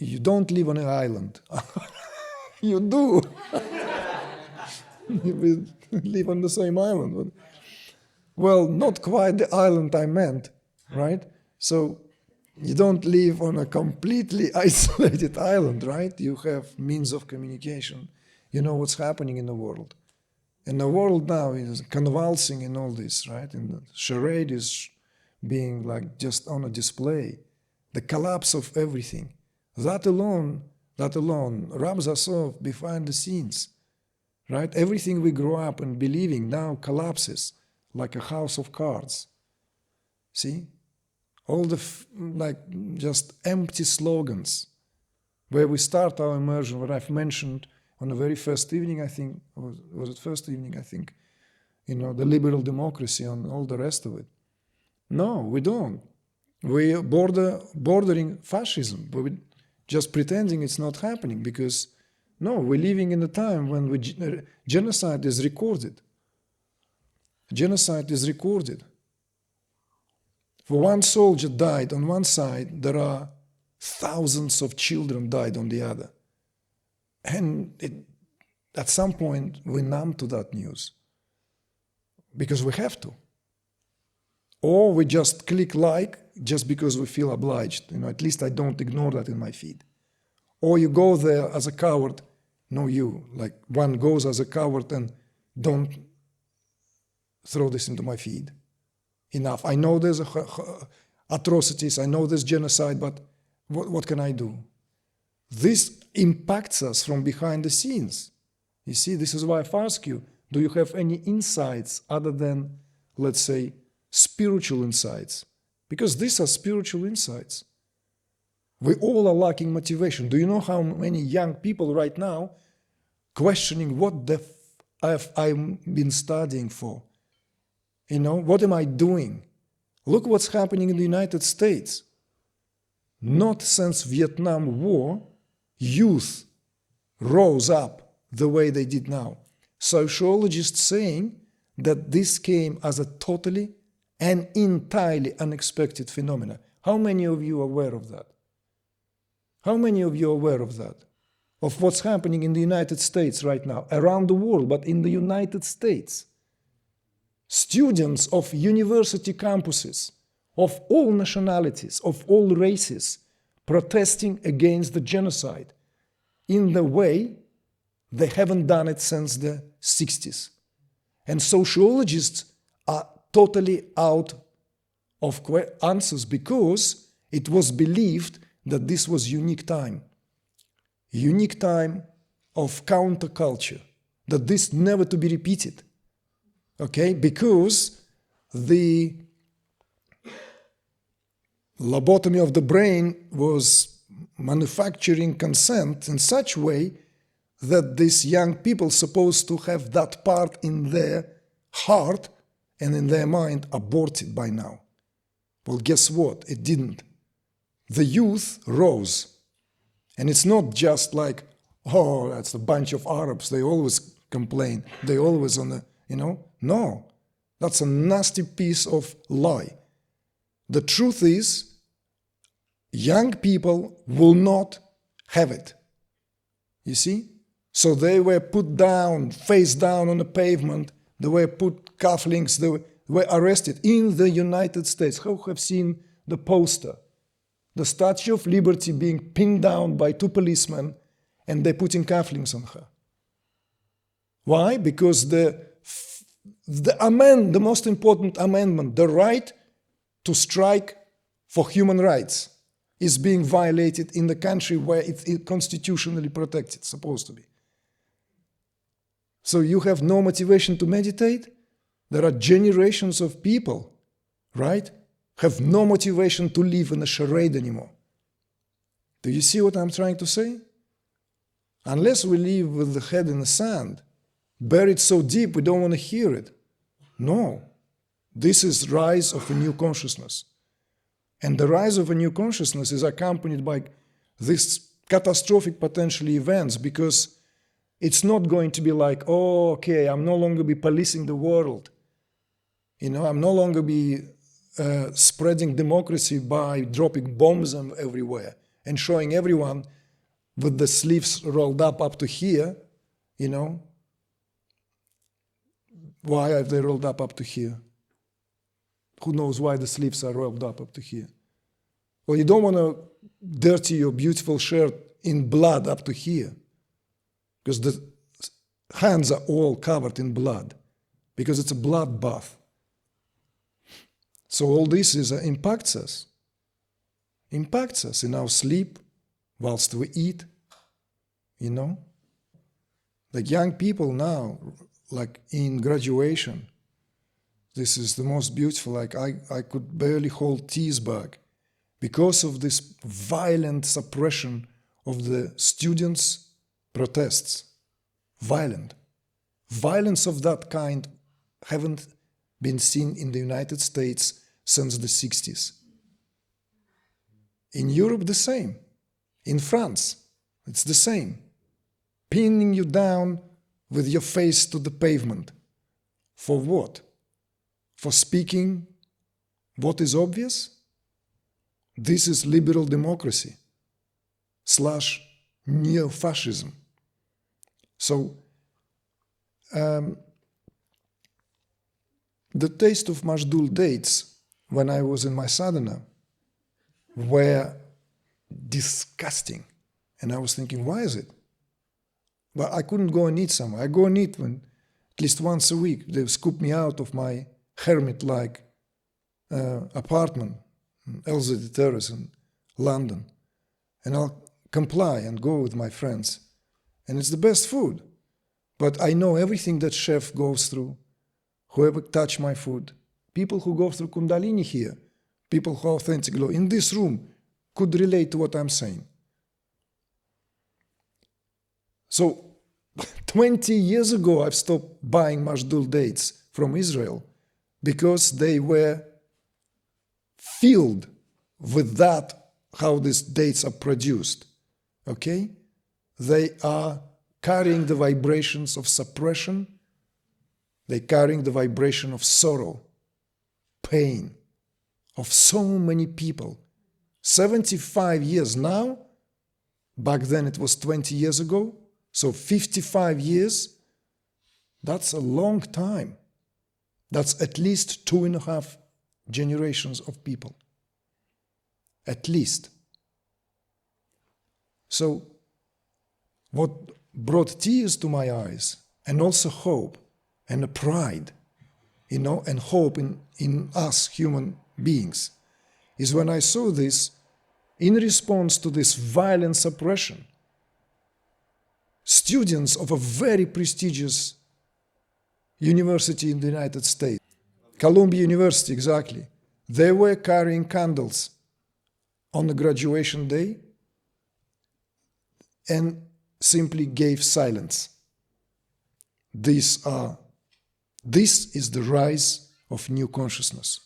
you don't live on an island. You do. You live on the same island. Well, not quite the island I meant, right? So you don't live on a completely isolated island, right? You have means of communication. You know what's happening in the world. And the world now is convulsing in all this, right? And the charade is being like just on a display. The collapse of everything. That alone rubs us off behind the scenes, right? Everything we grew up and believing now collapses like a house of cards. See? All the like just empty slogans where we start our immersion, what I've mentioned on the very first evening, I think, was it first evening, I think, you know, the liberal democracy and all the rest of it. No, we don't. We are bordering fascism. We're just pretending it's not happening because, no, we're living in a time when genocide is recorded. Genocide is recorded. For one soldier died on one side, there are thousands of children died on the other. And at some point, we're numb to that news because we have to. Or we just click like just because we feel obliged. You know, at least I don't ignore that in my feed. Or you go there as a coward. No, you. Like one goes as a coward and don't throw this into my feed. Enough. I know there's atrocities. I know there's genocide, but what can I do? This impacts us from behind the scenes. You see, this is why I've asked you, do you have any insights other than, let's say, spiritual insights? Because these are spiritual insights. We all are lacking motivation. Do you know how many young people right now questioning what the have I been studying for? You know, what am I doing? Look what's happening in the United States. Not since Vietnam War, youth rose up the way they did now. Sociologists saying that this came as a totally and entirely unexpected phenomenon. How many of you are aware of that? How many of you are aware of that? Of what's happening in the United States right now, around the world, but in the United States. Students of university campuses, of all nationalities, of all races, protesting against the genocide in the way they haven't done it since the 60s. And sociologists are totally out of answers because it was believed that this was unique time of counterculture, that this never to be repeated. Okay, because the lobotomy of the brain was manufacturing consent in such a way that these young people supposed to have that part in their heart and in their mind aborted by now. Well, guess what? It didn't. The youth rose. And it's not just like, oh, that's a bunch of Arabs. They always complain. They always on the, you know. No, that's a nasty piece of lie. The truth is, young people will not have it. You see? So they were put down, face down on the pavement. They were put cufflinks. They were arrested in the United States. Who have seen the poster? The Statue of Liberty being pinned down by two policemen, and they're putting cufflinks on her. Why? Because the most important amendment, the right to strike for human rights, is being violated in the country where it's constitutionally protected, supposed to be. So you have no motivation to meditate? There are generations of people, right, have no motivation to live in a charade anymore. Do you see what I'm trying to say? Unless we live with the head in the sand, buried so deep we don't want to hear it. No. This is rise of a new consciousness. And the rise of a new consciousness is accompanied by these catastrophic potential events, because it's not going to be like, oh, okay, I'm no longer be policing the world. You know, I'm no longer be spreading democracy by dropping bombs everywhere and showing everyone with the sleeves rolled up to here, you know. Why are they rolled up to here? Who knows why the sleeves are rolled up to here? Well, you don't want to dirty your beautiful shirt in blood up to here, because the hands are all covered in blood, because it's a blood bath. So all this impacts us in our sleep, whilst we eat, you know. Like young people now, like in graduation, this is the most beautiful, like I could barely hold tears back because of this violent suppression of the students' protests. Violence of that kind haven't been seen in the United States since the 60s. In Europe, the same. In France, it's the same. Pinning you down with your face to the pavement. For what? For speaking what is obvious? This is liberal democracy / neo-fascism. So, the taste of Majdul dates when I was in my sadhana were disgusting. And I was thinking, why is it? But I couldn't go and eat somewhere. I go and eat at least once a week. They scoop me out of my hermit-like apartment, Elzady Terrace in London. And I'll comply and go with my friends. And it's the best food. But I know everything that chef goes through, whoever touch my food, people who go through Kundalini here, people who are authentic glow in this room could relate to what I'm saying. So 20 years ago, I've stopped buying Majdul dates from Israel because they were filled with that, how these dates are produced. Okay? They are carrying the vibrations of suppression. They're carrying the vibration of sorrow, pain, of so many people. 75 years now, back then it was 20 years ago, so 55 years, that's a long time. That's at least 2.5 generations of people. At least. So, what brought tears to my eyes, and also hope, and a pride, you know, and hope in us human beings, is when I saw this in response to this violent suppression. Students of a very prestigious university in the United States, Columbia University, exactly, they were carrying candles on the graduation day and simply gave silence. This is the rise of new consciousness.